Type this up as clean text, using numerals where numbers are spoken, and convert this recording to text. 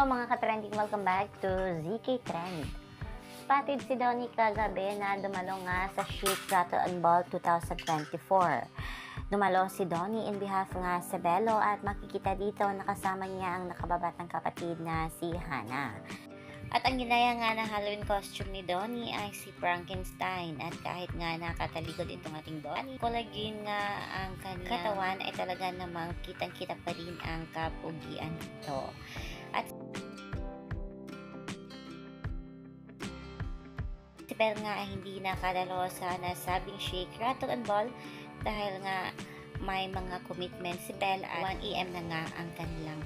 mga ka-trending, welcome back to ZK Trend. Spotted si Donnie kagabi na dumalo nga sa Shake, Rattle and Ball 2024. Dumalo si Donnie in behalf nga sa Belo at makikita dito nakasama niya ang nakababatang kapatid na si Hannah. At ang ginaya nga na Halloween costume ni Donnie ay si Frankenstein, at kahit nga nakatalikod itong ating Donnie, collagen nga ang kanyang katawan ay talaga namang kitang-kita pa rin ang kapugian nito. At si Belle nga ay hindi nakadalo sa nasabing Shake, Rattle and Ball dahil nga may mga commitment si Belle at 1 AM na nga ang kanilang